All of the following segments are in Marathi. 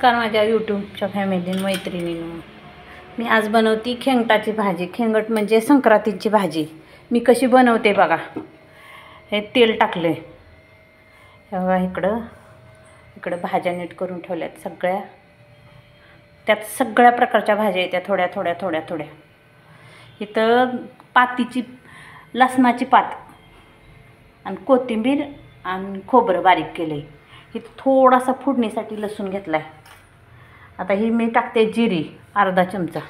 नमस्कार माझ्या यूट्यूबच्या फॅमिली मैत्रिणींनो, मी आज बनवते खेंगटाची भाजी। खेंगट म्हणजे संक्रांतीची भाजी। मी कशी बनवते बघा। हे तेल टाकले बघा, इकडं भाज्या नीट करून ठेवल्यात सगळ्या। त्यात सगळ्या प्रकारच्या भाज्या येत्या, थोड्या। इथं पातीची लसणाची पात आणि कोथिंबीर आणि खोबरं बारीक केले। इथं थोडासा फोडणीसाठी लसूण घेतलाय। आता ही मी टाकते जिरी अर्धा चमचा,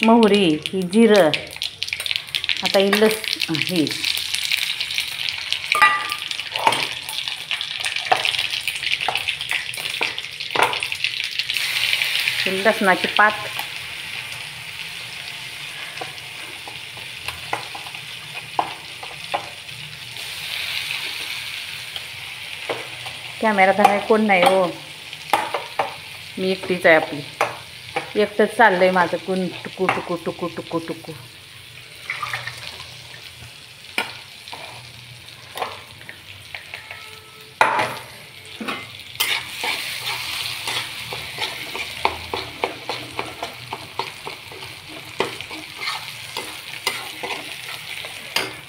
मोहरी, ही जिरं, आता ही ही लसणाची पात, कॅमेरा धराय कोण नाही हो, मी एकटीच आहे। आपली एकटंच चाललंय माझं, कोण टुकू।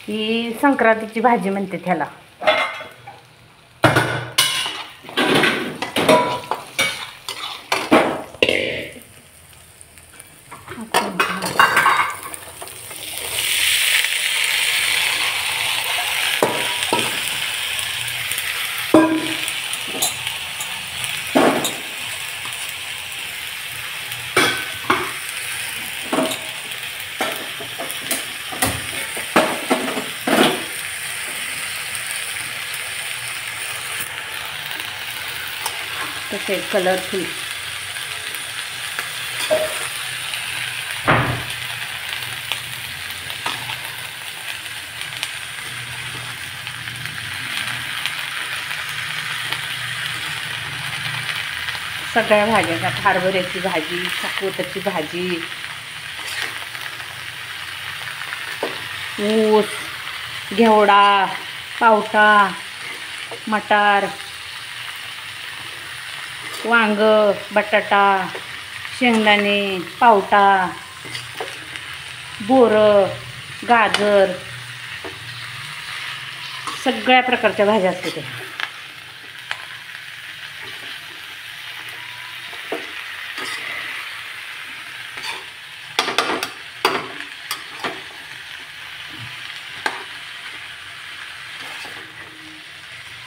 ही संक्रांतीची भाजी म्हणते त्याला। तसे कलरफुल सगळ्या भाज्या, हरभऱ्याची भाजी, साकवताची भाजी, ऊस, घेवडा, पावटा, मटार, वांग, बटाटा, शेंगदाणे, पावटा, बोरं, गाजर, सगळ्या प्रकारच्या भाज्या असतात त्या।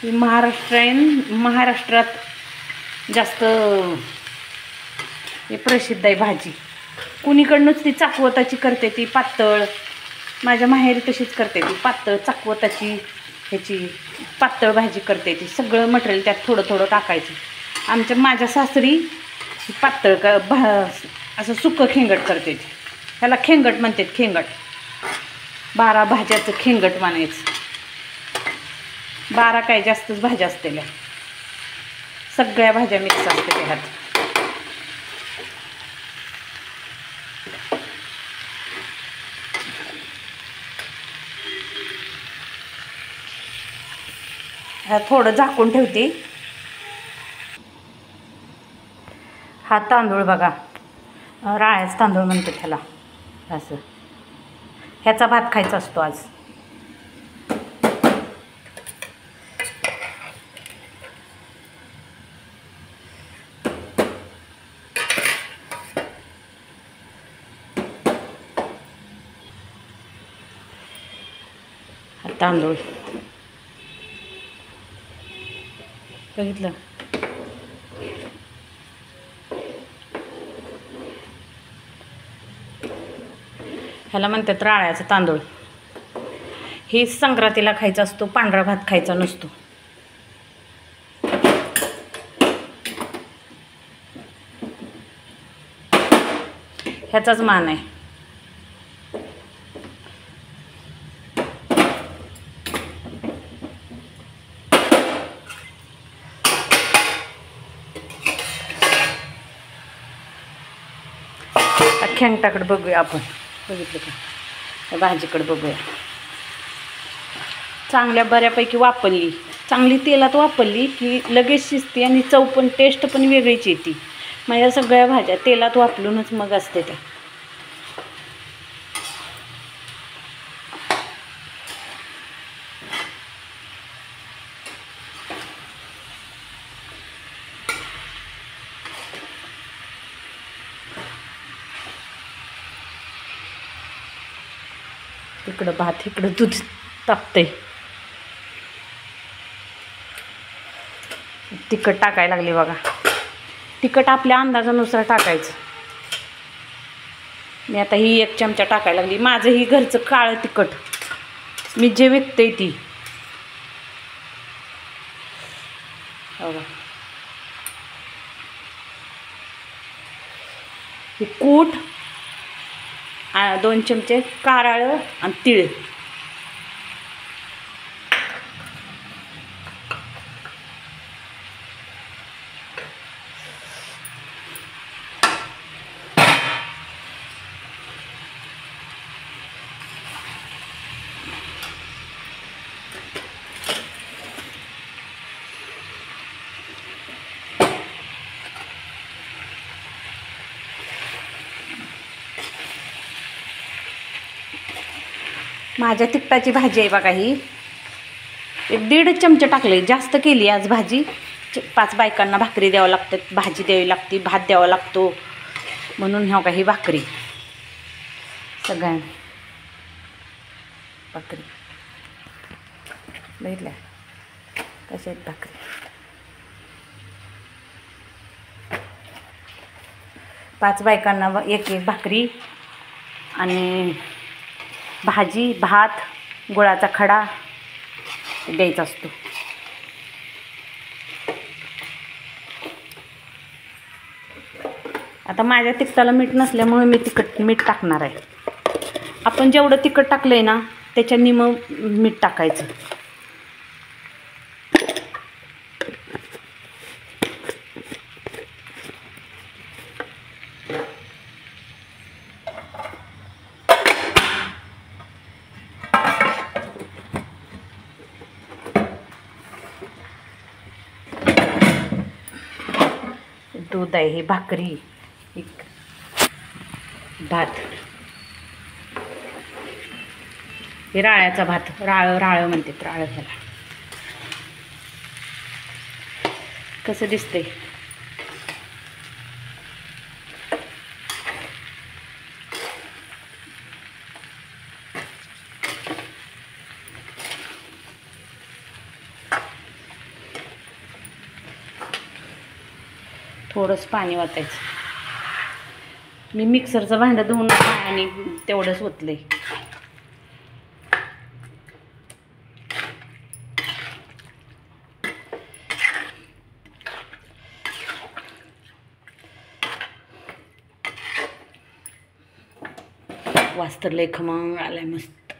ही महाराष्ट्रात जास्त हे प्रसिद्ध आहे भाजी। कुणीकडनंच ती चाकवताची करते, ती पातळ। माझ्या माहेरी तशीच करते, ती पातळ चाकवताची, ह्याची पातळ भाजी करते ती। सगळं मटेरियल त्यात थोडं आमच्या माझ्या सासरी पातळ असं सुकं खेंगट करते ती। ह्याला खेंगट म्हणतात, खेंगट। 12 भाज्याचं खेंगट म्हणायचं। 12 काय जास्तच भाज्या असतेल्या, सगळ्या भाज्या मिक्स असते त्यात। थोडं झाकून ठेवते। हा तांदूळ बघा, राळ्याचा तांदूळ म्हणतात ह्याला। असं ह्याचा भात खायचा असतो आज। तांदूळ बघितलं, ह्याला म्हणतात राळ्याचा तांदूळ। हे संक्रांतीला खायचा असतो, पांढरा भात खायचा नसतो। ह्याचाच मान आहे। खेंगटाकडे बघूया आपण, बघितलं का, भाजीकडे बघूया। चांगल्या बऱ्यापैकी वापरली, चांगली तेलात वापरली की लगेच शिजते आणि चव पण टेस्ट पण वेगळीच येते. माझ्या सगळ्या भाज्या तेलात वापरूनच मग असते त्या. इकडं भात, इकडं दूध तापते. तिखट टाकायला लागली बघा. तिखट आपल्या अंदाजानुसार टाकायचं. मी आता ही 1 चमचा टाकायला लागली. माझं ही घरचं काळं तिखट मी जे विकते ती. बघा ही कूट, 2 चमचे कारळं आणि तीळ. माझ्या तिखटाची भाजी आहे बघा ही. 1.5 चमचे टाकले, जास्त केली आज भाजी. 5 बायकांना भाकरी द्यावं लागतात, भाजी द्यावी लागते, भात द्यावा लागतो, म्हणून ह्या का ही भाकरी सगळ्यांना. भाकरी बघितल्या कशा आहेत भाकरी. पाच बायकांना 1-1 भाकरी आणि भाजी, भात, गुळाचा खडा द्यायचा असतो. आता माझ्या तिखटाला मीठ नसल्यामुळे मी मीठ टाकणार आहे. आपण जेवढं तिखट टाकलंय ना त्याच्या निम मीठ टाकायचं. दूध आहे, ही भाकरी, एक भात, हे राळ्याचा भात. राळं म्हणतात, राळं ह्याला. कसं दिसतंय. थोडंच पाणी ओतायचं. मी मिक्सरचं भांडं धुवून आणि तेवढंच ओतलंय. वास तर लय खमंग आलाय मस्त.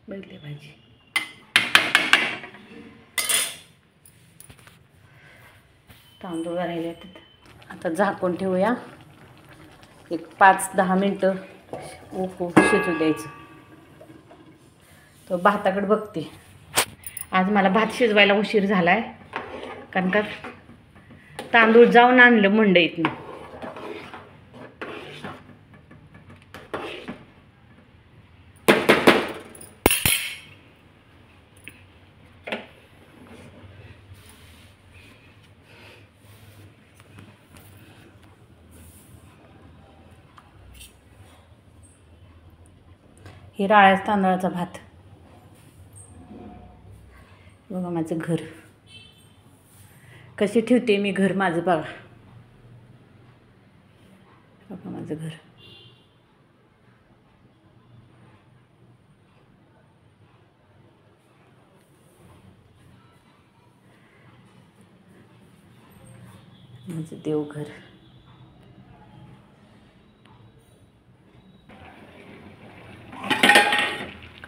बघितली भाजी. तांदूळ राहिले आता झाकून ठेवूया. एक 5-10 मिनटं शिजू द्यायचं. तो भाताकडे बघते. आज मला भात शिजवायला उशीर झालाय कारण का तांदूळ जाऊन आणलं मंडईतनं. हे राळ्याच तांदळाचा भात. बघा माझं घर कशी ठेवते मी. घर माझं बघा. बघा माझं घर. माझं देवघर.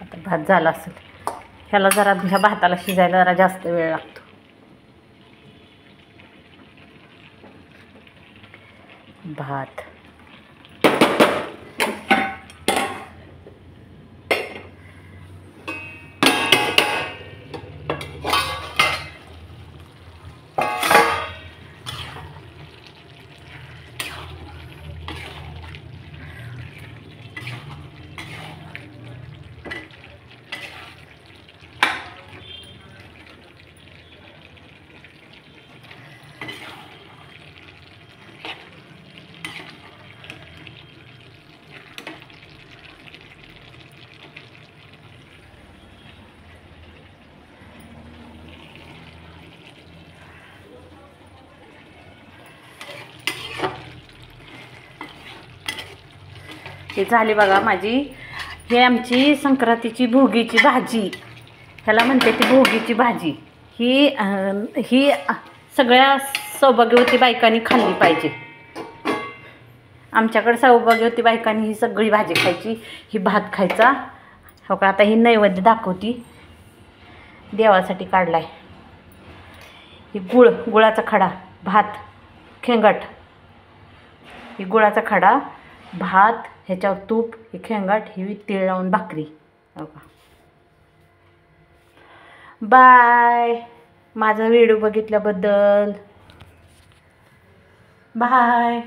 आता भात झाला असेल. ह्याला जरा, ह्या भाताला शिजायला जरा जास्त वेळ लागतो. भात हे झाली बघा माझी, हे आमची संक्रांतीची भोगीची भाजी, ह्याला म्हणते ती भोगीची भाजी. ही सगळ्या सौभाग्यवती बायकांनी खाल्ली पाहिजे. आमच्याकडे सौभाग्यवती बायकांनी ही सगळी भाजी खायची, ही भात खायचा. हो का, आता ही नैवेद्य दाखवती, देवासाठी काढलाय. ही गुळाचा खडा, भात, खेंगट, ही गुळाचा खडा, भात, ह्याच्यावर तूप, ही खेंगट, ही तीळ लावून भाकरी. हो का. बाय. माझा व्हिडिओ बघितल्याबद्दल बाय.